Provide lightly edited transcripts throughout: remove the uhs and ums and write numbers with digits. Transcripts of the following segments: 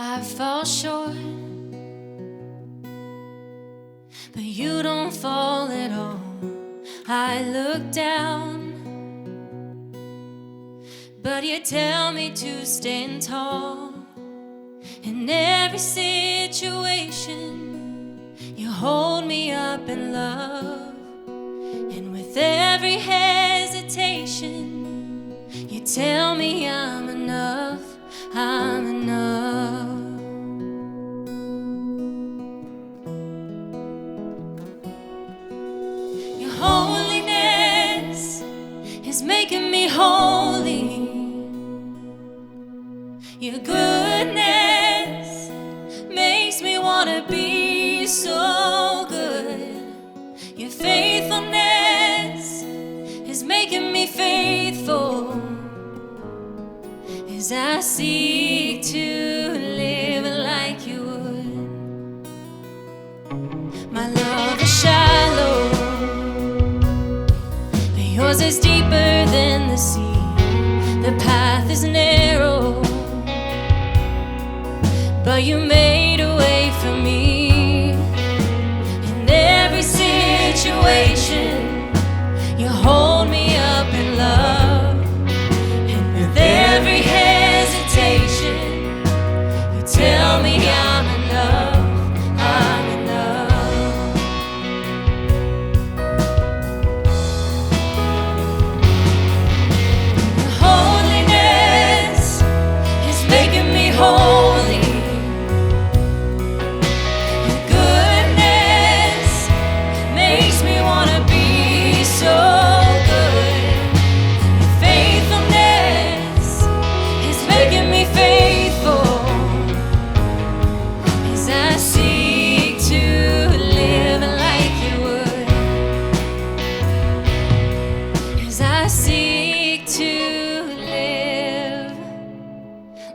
I fall short, but you don't fall at all. I look down, but you tell me to stand tall. In every situation, you hold me up in love. And with every hesitation, you tell me I'm enough, I'm enough. Your holiness is making me holy. Your goodness makes me wanna be so good. Your faithfulness is making me faithful as I seek to live like you would. My love is shallow, but yours is deeper than the sea. The path is narrow, but you made a way for me. In every situation, you hold me up in love. And with every hesitation, you tell me I'm enough, I'm enough. Your holiness is making me holy.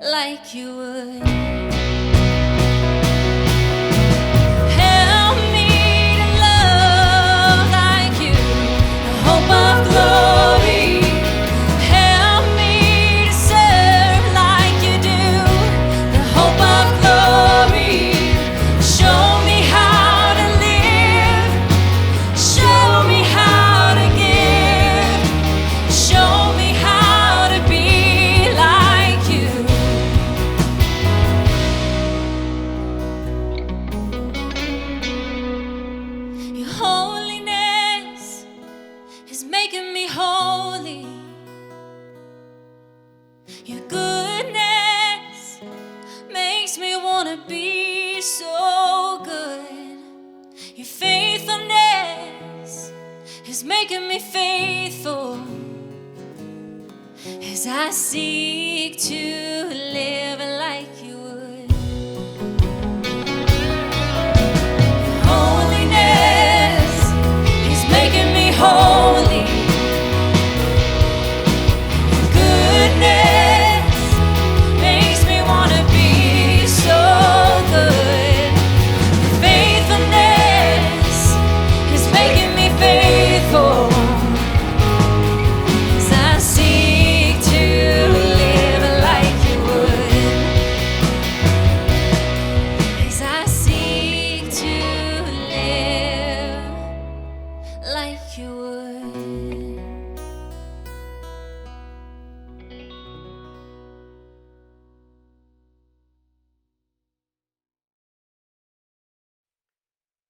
Like you would. Help me to love like you, the hope of glory. Help me to serve like you do, the hope of glory. Show me how to live, show me how to give, show me how to be like you. Holiness is making me holy. Your goodness makes me wanna be so good. Your faithfulness is making me faithful as I seek to live like you would. Your holiness making me holy. Your goodness makes me wanna be so good. Your faithfulness is making me faithful as I seek to live like you would. As I seek to live like you would.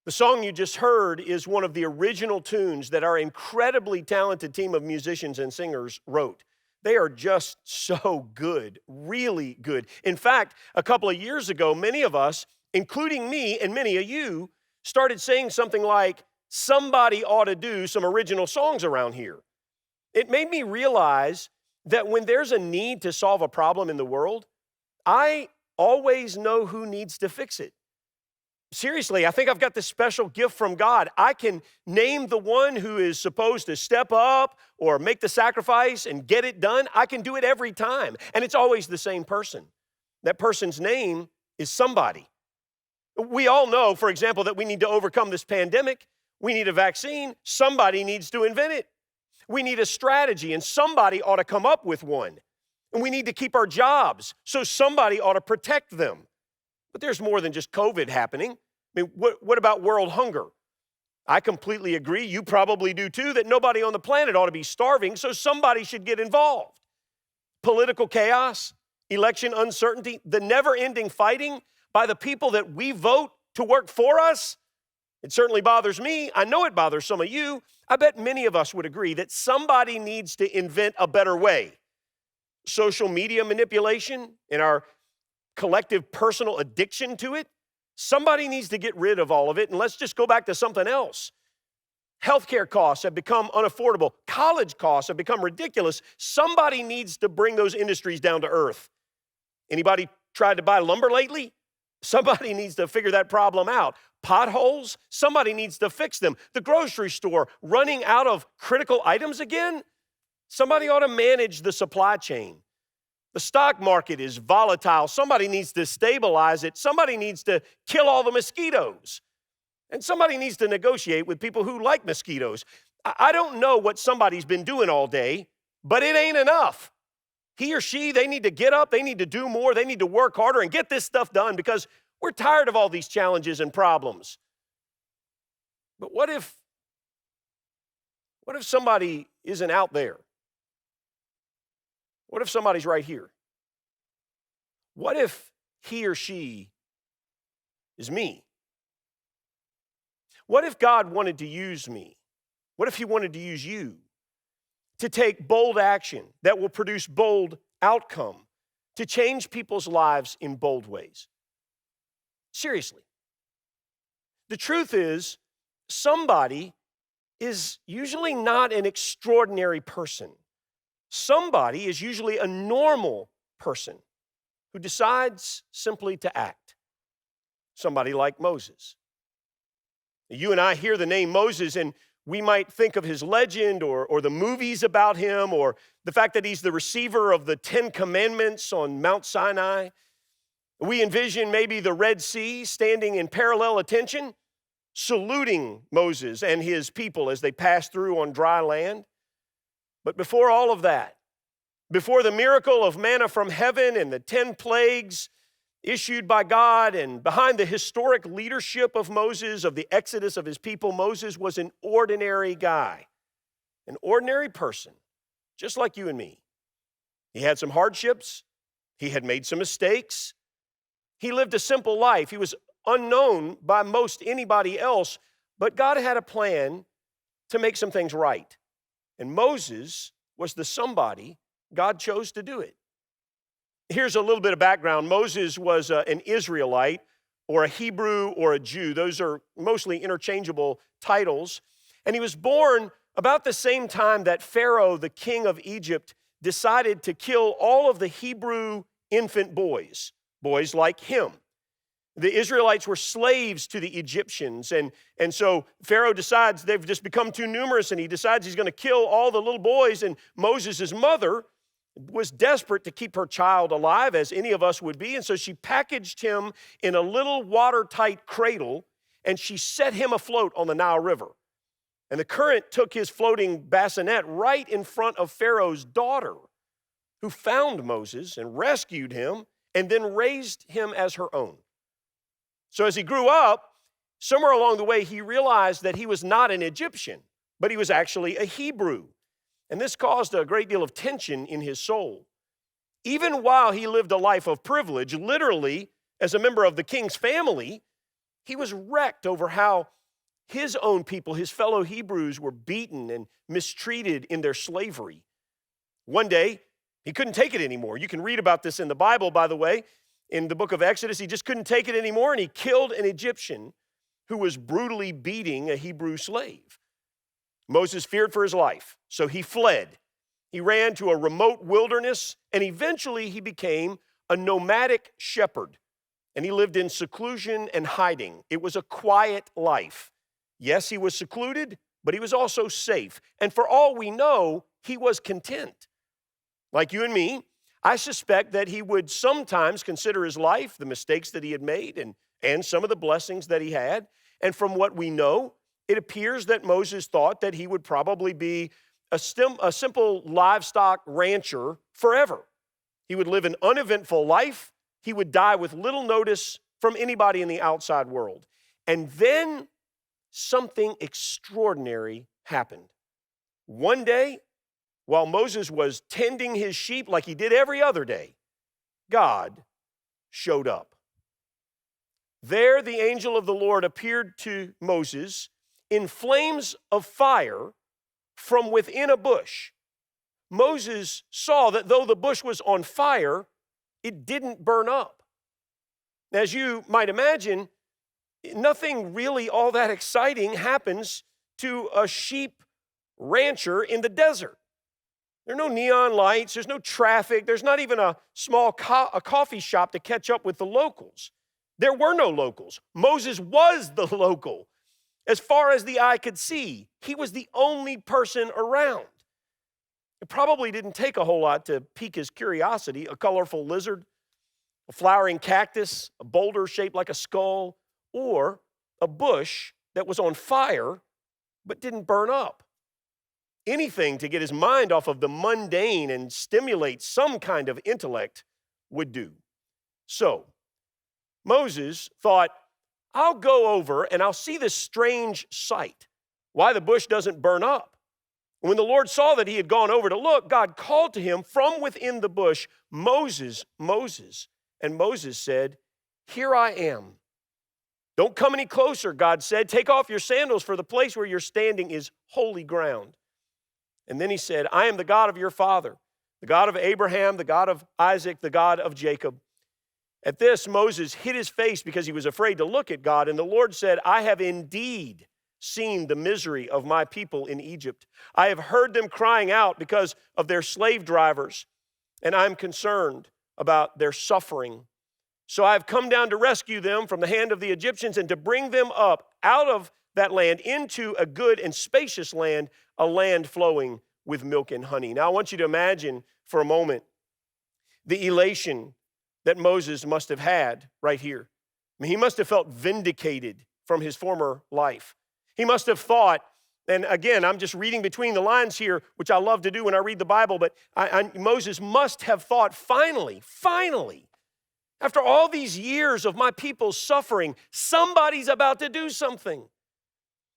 The song you just heard is one of the original tunes that our incredibly talented team of musicians and singers wrote. They are just so good, really good. In fact, a couple of years ago, many of us, including me and many of you, started saying something like, somebody ought to do some original songs around here. It made me realize that when there's a need to solve a problem in the world, I always know who needs to fix it. Seriously, I think I've got this special gift from God. I can name the one who is supposed to step up or make the sacrifice and get it done. I can do it every time, and it's always the same person. That person's name is somebody. We all know, for example, that we need to overcome this pandemic. We need a vaccine. Somebody needs to invent it. We need a strategy, and somebody ought to come up with one. And we need to keep our jobs, so somebody ought to protect them. But there's more than just COVID happening. I mean, what about world hunger? I completely agree, you probably do too, that nobody on the planet ought to be starving, so somebody should get involved. Political chaos, election uncertainty, the never-ending fighting by the people that we vote to work for us, it certainly bothers me. I know it bothers some of you. I bet many of us would agree that somebody needs to invent a better way. Social media manipulation and our collective personal addiction to it, somebody needs to get rid of all of it, and let's just go back to something else. Healthcare costs have become unaffordable. College costs have become ridiculous. Somebody needs to bring those industries down to earth. Anybody tried to buy lumber lately? Somebody needs to figure that problem out. Potholes? Somebody needs to fix them. The grocery store running out of critical items again? Somebody ought to manage the supply chain. The stock market is volatile. Somebody needs to stabilize it. Somebody needs to kill all the mosquitoes. And somebody needs to negotiate with people who like mosquitoes. I don't know what somebody's been doing all day, but it ain't enough. He or she, they need to get up, they need to do more, they need to work harder and get this stuff done because we're tired of all these challenges and problems. But what if somebody isn't out there? What if somebody's right here? What if he or she is me? What if God wanted to use me? What if he wanted to use you to take bold action that will produce bold outcome, to change people's lives in bold ways? Seriously. The truth is, somebody is usually not an extraordinary person. Somebody is usually a normal person who decides simply to act. Somebody like Moses. You and I hear the name Moses and we might think of his legend or the movies about him or the fact that he's the receiver of the 10 Commandments on Mount Sinai. We envision maybe the Red Sea standing in parallel attention, saluting Moses and his people as they pass through on dry land. But before all of that, before the miracle of manna from heaven and the 10 plagues issued by God, and behind the historic leadership of Moses, of the exodus of his people, Moses was an ordinary guy, an ordinary person, just like you and me. He had some hardships. He had made some mistakes. He lived a simple life. He was unknown by most anybody else, but God had a plan to make some things right. And Moses was the somebody God chose to do it. Here's a little bit of background. Moses was an Israelite or a Hebrew or a Jew. Those are mostly interchangeable titles. And he was born about the same time that Pharaoh, the king of Egypt, decided to kill all of the Hebrew infant boys like him. The Israelites were slaves to the Egyptians, and so Pharaoh decides they've just become too numerous, and he decides he's going to kill all the little boys, and Moses' mother was desperate to keep her child alive, as any of us would be, and so she packaged him in a little watertight cradle, and she set him afloat on the Nile River. And the current took his floating bassinet right in front of Pharaoh's daughter, who found Moses and rescued him, and then raised him as her own. So as he grew up, somewhere along the way, he realized that he was not an Egyptian, but he was actually a Hebrew. And this caused a great deal of tension in his soul. Even while he lived a life of privilege, literally as a member of the king's family, he was wrecked over how his own people, his fellow Hebrews, were beaten and mistreated in their slavery. One day, he couldn't take it anymore. You can read about this in the Bible, by the way. In the book of Exodus, he just couldn't take it anymore, and he killed an Egyptian who was brutally beating a Hebrew slave. Moses feared for his life, so he fled. He ran to a remote wilderness, and eventually he became a nomadic shepherd, and he lived in seclusion and hiding. It was a quiet life. Yes, he was secluded, but he was also safe, and for all we know, he was content. Like you and me, I suspect that he would sometimes consider his life, the mistakes that he had made, and some of the blessings that he had. And from what we know, it appears that Moses thought that he would probably be a simple livestock rancher forever. He would live an uneventful life. He would die with little notice from anybody in the outside world. And then something extraordinary happened. One day, while Moses was tending his sheep like he did every other day, God showed up. There, the angel of the Lord appeared to Moses in flames of fire from within a bush. Moses saw that though the bush was on fire, it didn't burn up. As you might imagine, nothing really all that exciting happens to a sheep rancher in the desert. There are no neon lights, there's no traffic, there's not even a small coffee shop to catch up with the locals. There were no locals. Moses was the local. As far as the eye could see, he was the only person around. It probably didn't take a whole lot to pique his curiosity. A colorful lizard, a flowering cactus, a boulder shaped like a skull, or a bush that was on fire but didn't burn up. Anything to get his mind off of the mundane and stimulate some kind of intellect would do. So, Moses thought, I'll go over and I'll see this strange sight, why the bush doesn't burn up. When the Lord saw that he had gone over to look, God called to him from within the bush, Moses, Moses. And Moses said, here I am. Don't come any closer, God said. Take off your sandals, for the place where you're standing is holy ground. And then he said, I am the God of your father, the God of Abraham, the God of Isaac, the God of Jacob. At this, Moses hid his face because he was afraid to look at God. And the Lord said, I have indeed seen the misery of my people in Egypt. I have heard them crying out because of their slave drivers, and I'm concerned about their suffering. So I've come down to rescue them from the hand of the Egyptians and to bring them up out of that land into a good and spacious land, a land flowing with milk and honey. Now I want you to imagine for a moment the elation that Moses must have had right here. I mean, he must have felt vindicated from his former life. He must have thought, and again, I'm just reading between the lines here, which I love to do when I read the Bible, but Moses must have thought, finally, after all these years of my people's suffering, somebody's about to do something.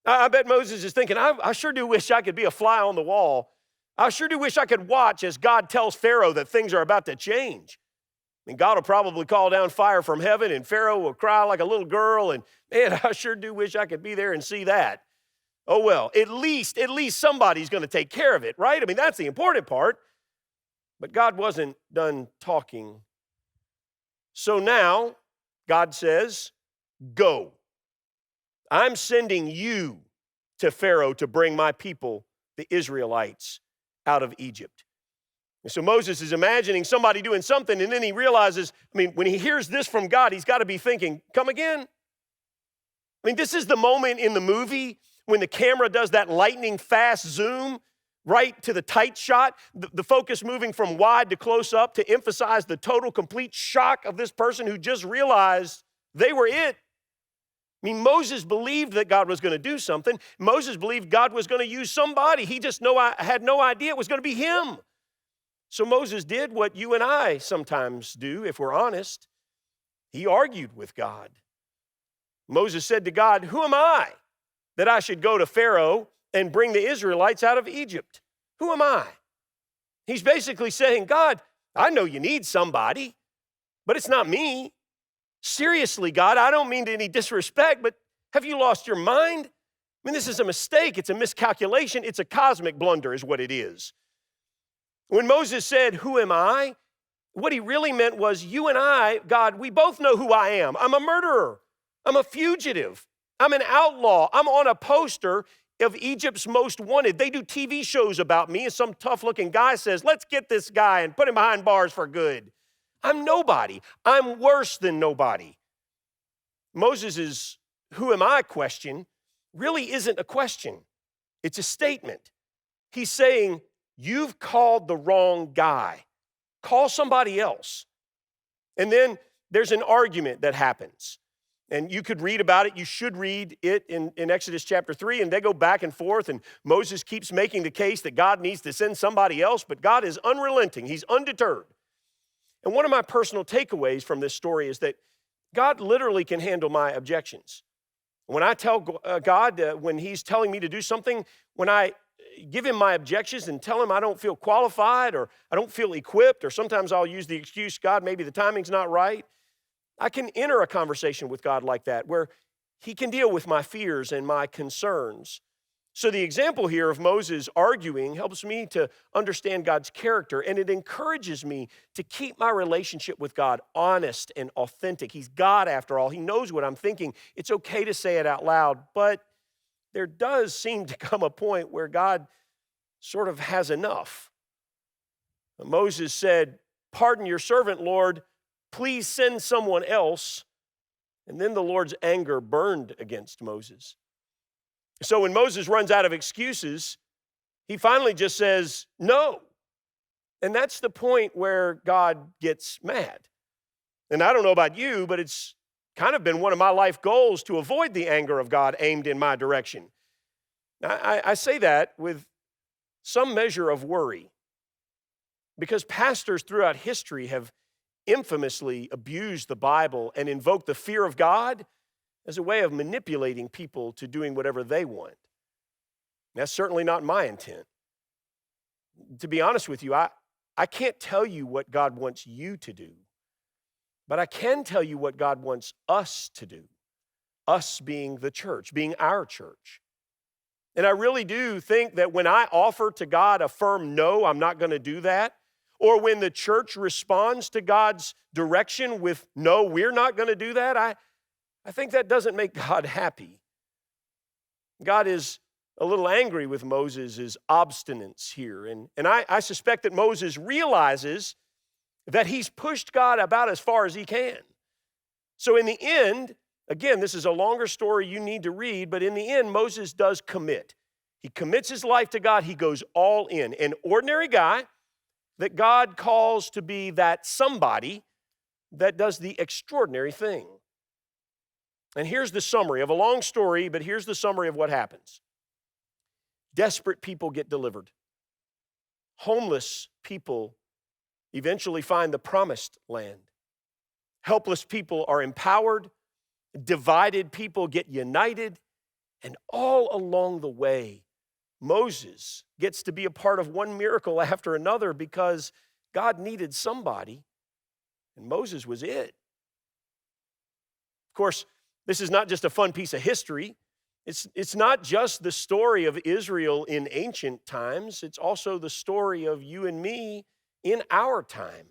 I bet Moses is thinking, I sure do wish I could be a fly on the wall. I sure do wish I could watch as God tells Pharaoh that things are about to change. I mean, God will probably call down fire from heaven, and Pharaoh will cry like a little girl, and man, I sure do wish I could be there and see that. Oh well, at least somebody's going to take care of it, right? I mean, that's the important part. But God wasn't done talking. So now, God says, go. I'm sending you to Pharaoh to bring my people, the Israelites, out of Egypt. And so Moses is imagining somebody doing something, and then he realizes, when he hears this from God, he's got to be thinking, come again? This is the moment in the movie when the camera does that lightning fast zoom right to the tight shot, the focus moving from wide to close up to emphasize the total, complete shock of this person who just realized they were it. Moses believed that God was going to do something. Moses believed God was going to use somebody. He just had no idea it was going to be him. So Moses did what you and I sometimes do, if we're honest. He argued with God. Moses said to God, who am I that I should go to Pharaoh and bring the Israelites out of Egypt? Who am I? He's basically saying, God, I know you need somebody, but it's not me. Seriously, God, I don't mean to any disrespect, but have you lost your mind? This is a mistake. It's a miscalculation. It's a cosmic blunder is what it is. When Moses said, who am I? What he really meant was, you and I, God, we both know who I am. I'm a murderer. I'm a fugitive. I'm an outlaw. I'm on a poster of Egypt's Most Wanted. They do TV shows about me, and some tough-looking guy says, let's get this guy and put him behind bars for good. I'm nobody. I'm worse than nobody. Moses' who am I question really isn't a question. It's a statement. He's saying, you've called the wrong guy. Call somebody else. And then there's an argument that happens. And you could read about it. You should read it in Exodus chapter 3. And they go back and forth. And Moses keeps making the case that God needs to send somebody else. But God is unrelenting. He's undeterred. And one of my personal takeaways from this story is that God literally can handle my objections. When I tell God, when he's telling me to do something, when I give him my objections and tell him I don't feel qualified or I don't feel equipped, or sometimes I'll use the excuse, God, maybe the timing's not right. I can enter a conversation with God like that where he can deal with my fears and my concerns. So the example here of Moses arguing helps me to understand God's character, and it encourages me to keep my relationship with God honest and authentic. He's God after all. He knows what I'm thinking. It's okay to say it out loud, but there does seem to come a point where God sort of has enough. Moses said, "Pardon your servant, Lord. Please send someone else." And then the Lord's anger burned against Moses. So when Moses runs out of excuses, he finally just says, no. And that's the point where God gets mad. And I don't know about you, but it's kind of been one of my life goals to avoid the anger of God aimed in my direction. I say that with some measure of worry, because pastors throughout history have infamously abused the Bible and invoked the fear of God as a way of manipulating people to doing whatever they want. That's certainly not my intent. To be honest with you, I can't tell you what God wants you to do, but I can tell you what God wants us to do, us being the church, being our church. And I really do think that when I offer to God a firm no, I'm not going to do that, or when the church responds to God's direction with no, we're not going to do that, I think that doesn't make God happy. God is a little angry with Moses' obstinance here. And I suspect that Moses realizes that he's pushed God about as far as he can. So in the end, again, this is a longer story you need to read, but in the end, Moses does commit. He commits his life to God. He goes all in. An ordinary guy that God calls to be that somebody that does the extraordinary thing. And here's the summary of a long story, but here's the summary of what happens. Desperate people get delivered. Homeless people eventually find the promised land. Helpless people are empowered. Divided people get united. And all along the way, Moses gets to be a part of one miracle after another because God needed somebody, and Moses was it. Of course, this is not just a fun piece of history. It's not just the story of Israel in ancient times. It's also the story of you and me in our time.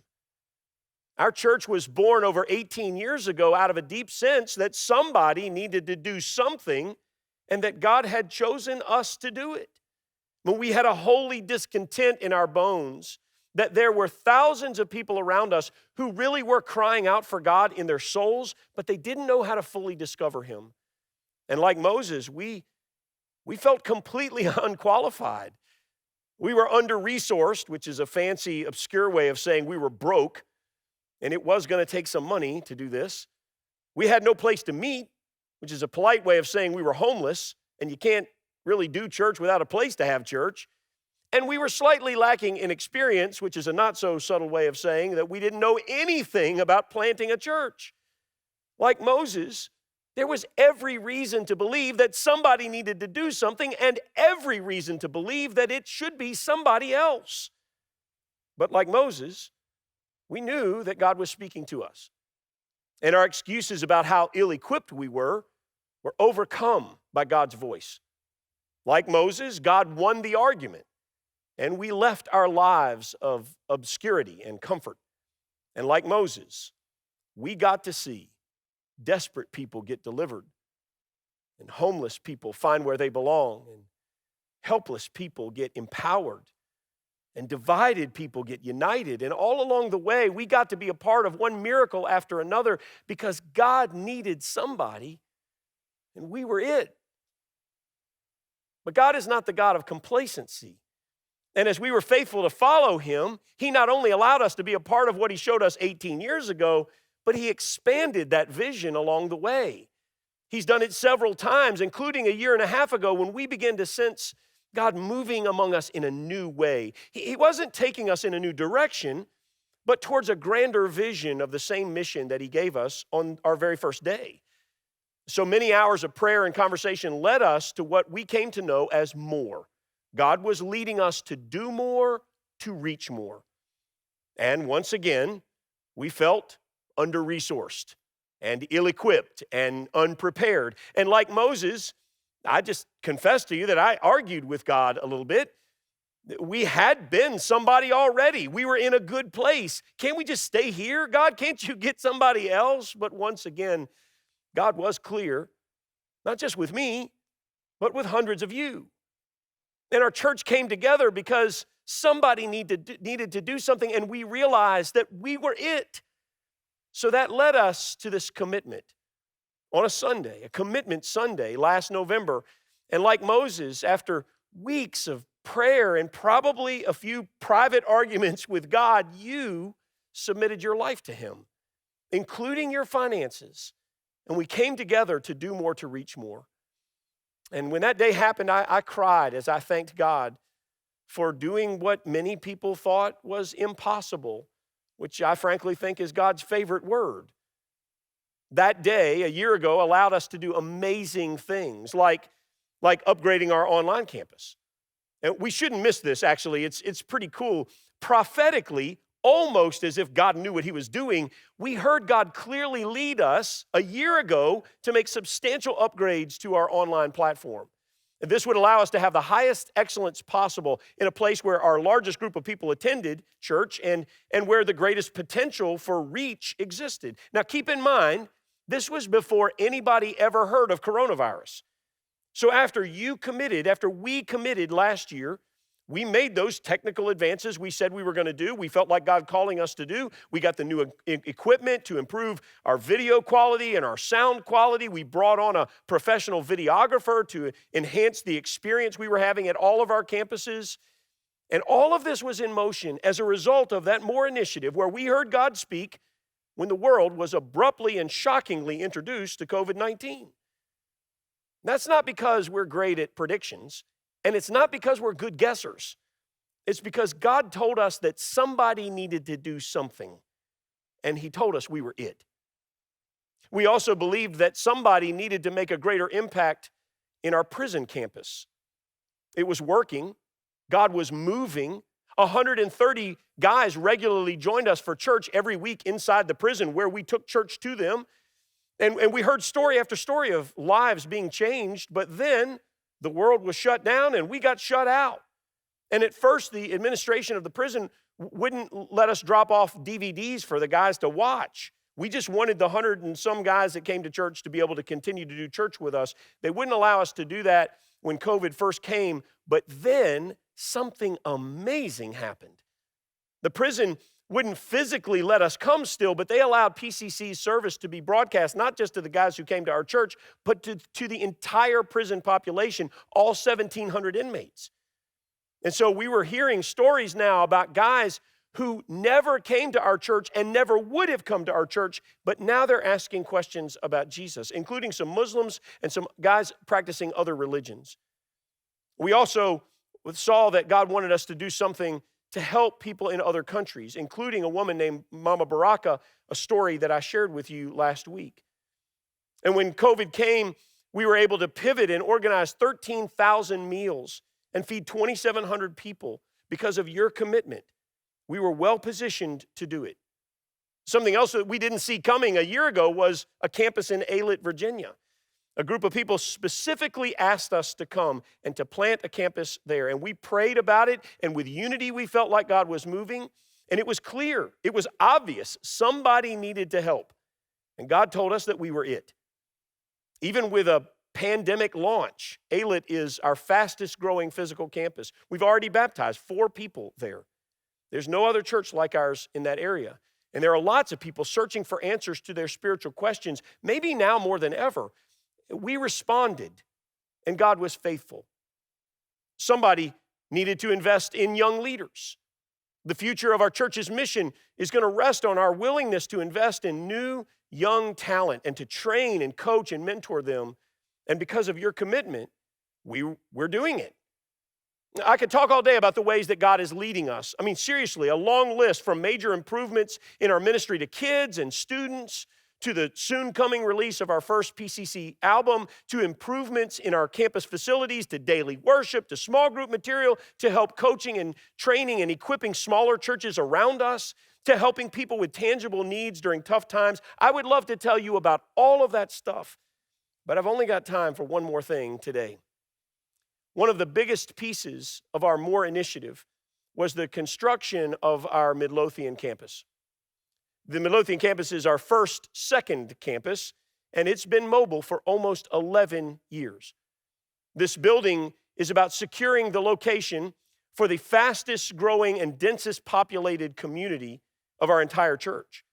Our church was born over 18 years ago out of a deep sense that somebody needed to do something and that God had chosen us to do it. When we had a holy discontent in our bones, that there were thousands of people around us who really were crying out for God in their souls, but they didn't know how to fully discover him. And like Moses, we felt completely unqualified. We were under-resourced, which is a fancy, obscure way of saying we were broke, and it was going to take some money to do this. We had no place to meet, which is a polite way of saying we were homeless, and you can't really do church without a place to have church. And we were slightly lacking in experience, which is a not so subtle way of saying that we didn't know anything about planting a church. Like Moses, there was every reason to believe that somebody needed to do something and every reason to believe that it should be somebody else. But like Moses, we knew that God was speaking to us. And our excuses about how ill-equipped we were overcome by God's voice. Like Moses, God won the argument. And we left our lives of obscurity and comfort. And like Moses, we got to see desperate people get delivered, and homeless people find where they belong, and helpless people get empowered, and divided people get united. And all along the way, we got to be a part of one miracle after another because God needed somebody, and we were it. But God is not the God of complacency. And as we were faithful to follow him, he not only allowed us to be a part of what he showed us 18 years ago, but he expanded that vision along the way. He's done it several times, including a year and a half ago when we began to sense God moving among us in a new way. He wasn't taking us in a new direction, but towards a grander vision of the same mission that he gave us on our very first day. So many hours of prayer and conversation led us to what we came to know as more. God was leading us to do more, to reach more. And once again, we felt under-resourced and ill-equipped and unprepared. And like Moses, I just confess to you that I argued with God a little bit. We had been somebody already. We were in a good place. Can't we just stay here, God? Can't you get somebody else? But once again, God was clear, not just with me, but with hundreds of you. And our church came together because somebody needed to do something, and we realized that we were it. So that led us to this commitment on a Sunday, a commitment Sunday last November. And like Moses, after weeks of prayer and probably a few private arguments with God, you submitted your life to him, including your finances. And we came together to do more, to reach more. And when that day happened, I cried as I thanked God for doing what many people thought was impossible, which I frankly think is God's favorite word. That day, a year ago, allowed us to do amazing things like upgrading our online campus. And we shouldn't miss this, actually. It's pretty cool. Prophetically, almost as if God knew what he was doing, we heard God clearly lead us a year ago to make substantial upgrades to our online platform. And this would allow us to have the highest excellence possible in a place where our largest group of people attended church and where the greatest potential for reach existed. Now, keep in mind, this was before anybody ever heard of coronavirus. So after we committed last year, we made those technical advances we said we were going to do. We felt like God calling us to do. We got the new equipment to improve our video quality and our sound quality. We brought on a professional videographer to enhance the experience we were having at all of our campuses. And all of this was in motion as a result of that More initiative where we heard God speak when the world was abruptly and shockingly introduced to COVID-19. That's not because we're great at predictions. And it's not because we're good guessers. It's because God told us that somebody needed to do something, and he told us we were it. We also believed that somebody needed to make a greater impact in our prison campus. It was working. God was moving. 130 guys regularly joined us for church every week inside the prison where we took church to them. And we heard story after story of lives being changed, but then the world was shut down and we got shut out. And at first, the administration of the prison wouldn't let us drop off DVDs for the guys to watch. We just wanted the 100 and some guys that came to church to be able to continue to do church with us. They wouldn't allow us to do that when COVID first came, but then something amazing happened. The prison wouldn't physically let us come still, but they allowed PCC's service to be broadcast, not just to the guys who came to our church, but to the entire prison population, all 1,700 inmates. And so we were hearing stories now about guys who never came to our church and never would have come to our church, but now they're asking questions about Jesus, including some Muslims and some guys practicing other religions. We also saw that God wanted us to do something to help people in other countries, including a woman named Mama Baraka, a story that I shared with you last week. And when COVID came, we were able to pivot and organize 13,000 meals and feed 2,700 people because of your commitment. We were well positioned to do it. Something else that we didn't see coming a year ago was a campus in Aylett, Virginia. A group of people specifically asked us to come and to plant a campus there. And we prayed about it, and with unity, we felt like God was moving. And it was clear, it was obvious, somebody needed to help. And God told us that we were it. Even with a pandemic launch, Aylett is our fastest growing physical campus. We've already baptized 4 people there. There's no other church like ours in that area. And there are lots of people searching for answers to their spiritual questions, maybe now more than ever. We responded, and God was faithful. Somebody needed to invest in young leaders. The future of our church's mission is going to rest on our willingness to invest in new, young talent and to train and coach and mentor them. And because of your commitment, we're doing it. I could talk all day about the ways that God is leading us. I mean, seriously, a long list from major improvements in our ministry to kids and students, to the soon coming release of our first PCC album, to improvements in our campus facilities, to daily worship, to small group material, to help coaching and training and equipping smaller churches around us, to helping people with tangible needs during tough times. I would love to tell you about all of that stuff, but I've only got time for one more thing today. One of the biggest pieces of our MORE initiative was the construction of our Midlothian campus. The Midlothian campus is our second campus, and it's been mobile for almost 11 years. This building is about securing the location for the fastest growing and densest populated community of our entire church.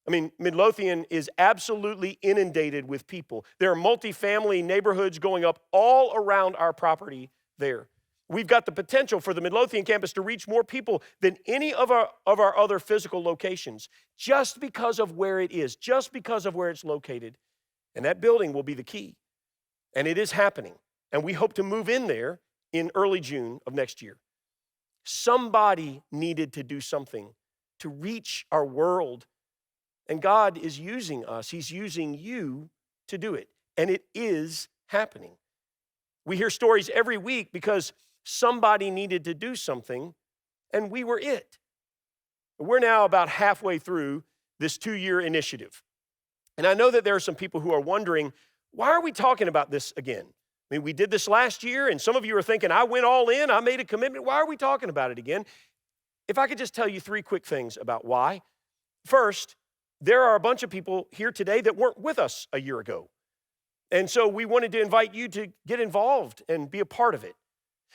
I mean, Midlothian is absolutely inundated with people. There are multifamily neighborhoods going up all around our property there. We've got the potential for the Midlothian campus to reach more people than any of our other physical locations, just because of where it is, just because of where it's located. And that building will be the key. And it is happening. And we hope to move in there in early June of next year. Somebody needed to do something to reach our world. And God is using us. He's using you to do it. And it is happening. We hear stories every week because somebody needed to do something, and we were it. We're now about halfway through this 2-year initiative. And I know that there are some people who are wondering, why are we talking about this again? I mean, we did this last year, and some of you are thinking, I went all in, I made a commitment. Why are we talking about it again? If I could just tell you 3 quick things about why. First, there are a bunch of people here today that weren't with us a year ago. And so we wanted to invite you to get involved and be a part of it.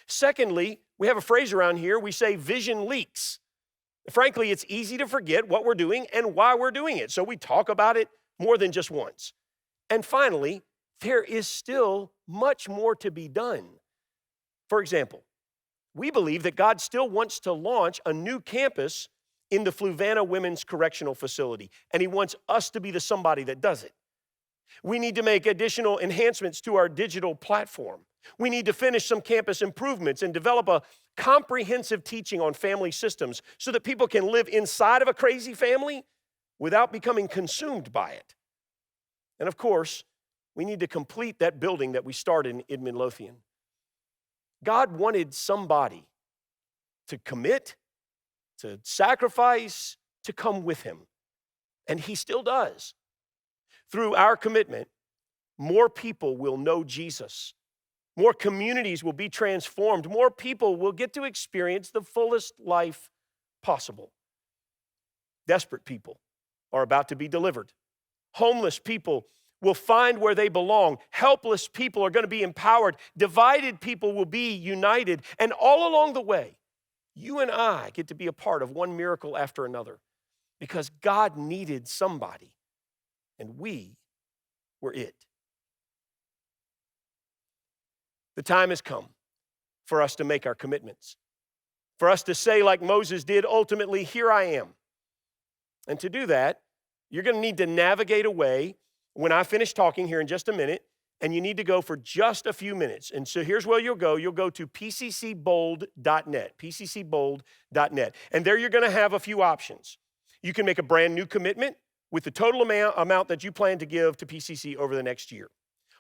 Secondly, we have a phrase around here. We say vision leaks. Frankly, it's easy to forget what we're doing and why we're doing it. So we talk about it more than just once. And finally, there is still much more to be done. For example, we believe that God still wants to launch a new campus in the Fluvanna Women's Correctional Facility, and He wants us to be the somebody that does it. We need to make additional enhancements to our digital platform. We need to finish some campus improvements and develop a comprehensive teaching on family systems so that people can live inside of a crazy family without becoming consumed by it. And of course, we need to complete that building that we started in Midlothian. God wanted somebody to commit, to sacrifice, to come with Him. And He still does. Through our commitment, more people will know Jesus. More communities will be transformed. More people will get to experience the fullest life possible. Desperate people are about to be delivered. Homeless people will find where they belong. Helpless people are going to be empowered. Divided people will be united. And all along the way, you and I get to be a part of one miracle after another because God needed somebody, and we were it. The time has come for us to make our commitments, for us to say like Moses did, ultimately, here I am. And to do that, you're going to need to navigate a way when I finish talking here in just a minute, and you need to go for just a few minutes. And so here's where you'll go. You'll go to pccbold.net, pccbold.net. And there you're going to have a few options. You can make a brand new commitment with the total amount that you plan to give to PCC over the next year.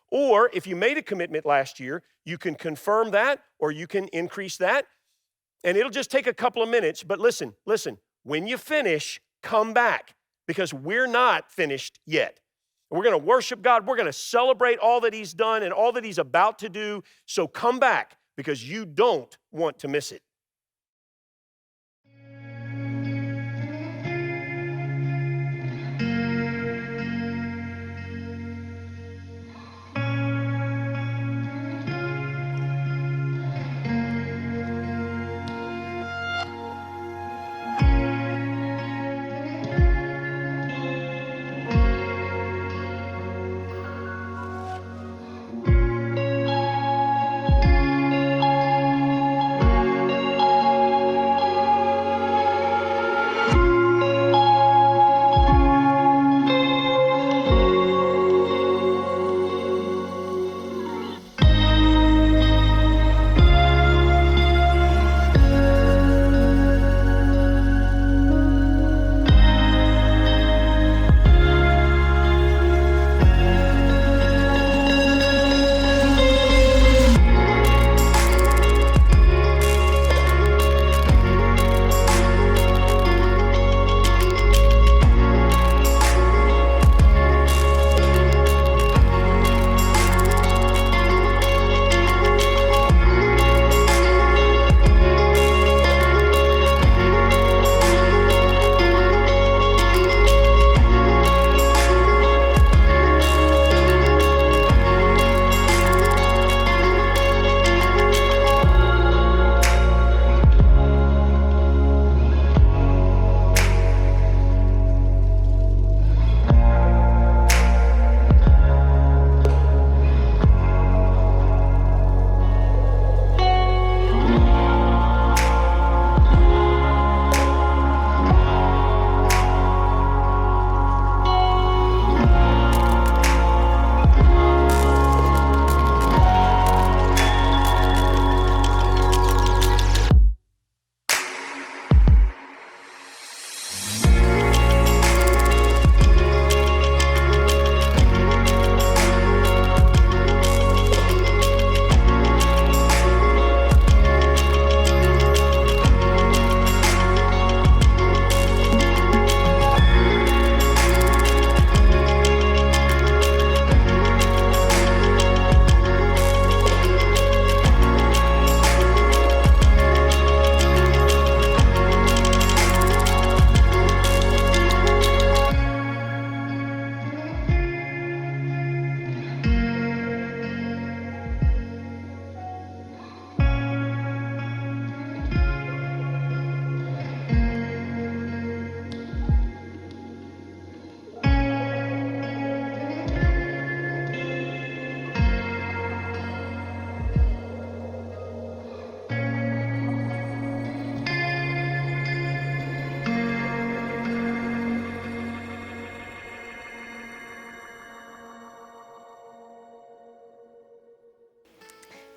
Or if you made a commitment last year, you can confirm that or you can increase that. And it'll just take a couple of minutes. But listen, when you finish, come back because we're not finished yet. We're going to worship God. We're going to celebrate all that He's done and all that He's about to do. So come back because you don't want to miss it.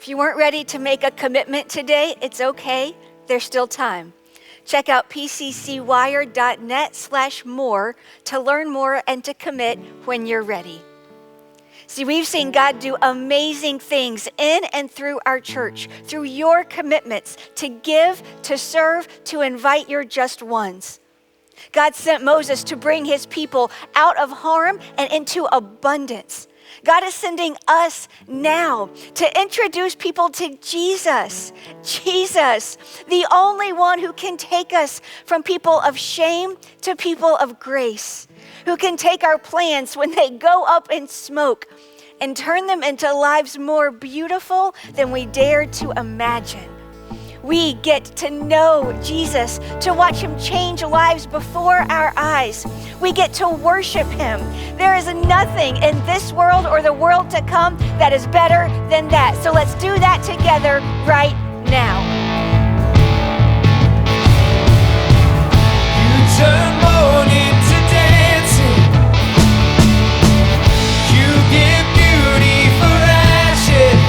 If you weren't ready to make a commitment today, it's okay. There's still time. Check out pccwire.net/more to learn more and to commit when you're ready. See, we've seen God do amazing things in and through our church, through your commitments to give, to serve, to invite your just ones. God sent Moses to bring his people out of harm and into abundance. God is sending us now to introduce people to Jesus. Jesus, the only one who can take us from people of shame to people of grace, who can take our plans when they go up in smoke and turn them into lives more beautiful than we dared to imagine. We get to know Jesus, to watch him change lives before our eyes. We get to worship him. There is nothing in this world or the world to come that is better than that. So let's do that together right now. You turn mourning to dancing. You give beauty for ashes.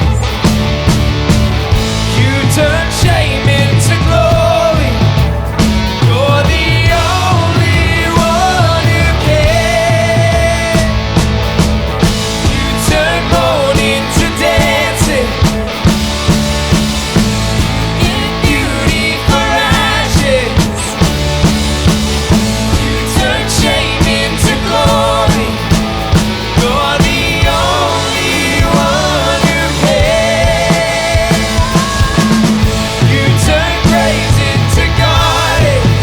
You turn shame into glory. You're the only one who can. You turn mourning to dancing. Give beauty for ashes. You turn shame into glory. You're the only one who can. You turn praise into gardens.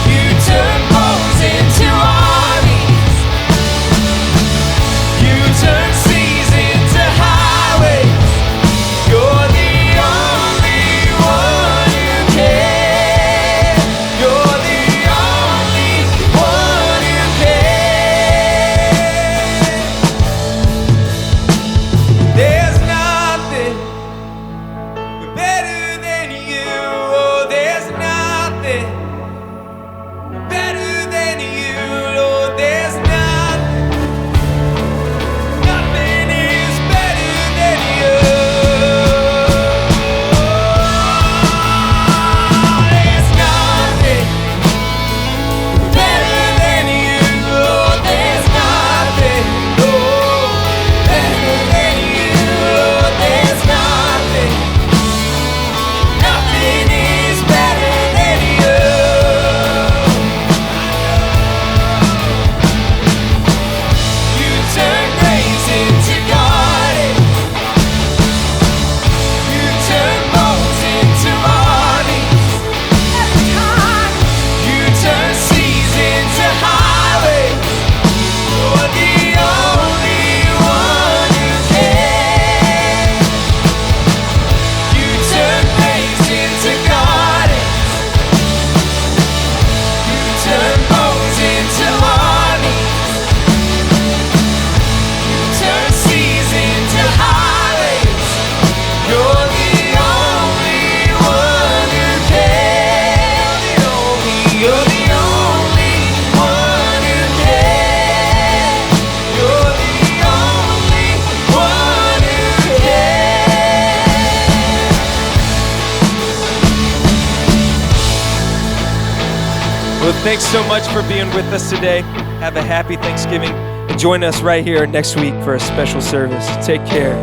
You turn bones into armies. You turn seas into highways. You're the only one who can. You're the only one who can. There's nothing better than you. Oh, there's nothing better than you. Lord, there's nothing. Nothing is better than you. There's nothing better than you. Lord, there's nothing. Oh, better than you. Lord, there's nothing. Nothing is better than you. You turn graves into gardens. You turn bones into armies. You turn seas into highways. You're the only one who can. You turn graves into gardens. You turn bones into armies. You turn seas into highways. You're the only one who can. You're the only one who can. You're the only one who can. Well, thanks so much for being with us today. Have a happy Thanksgiving. And join us right here next week for a special service. Take care.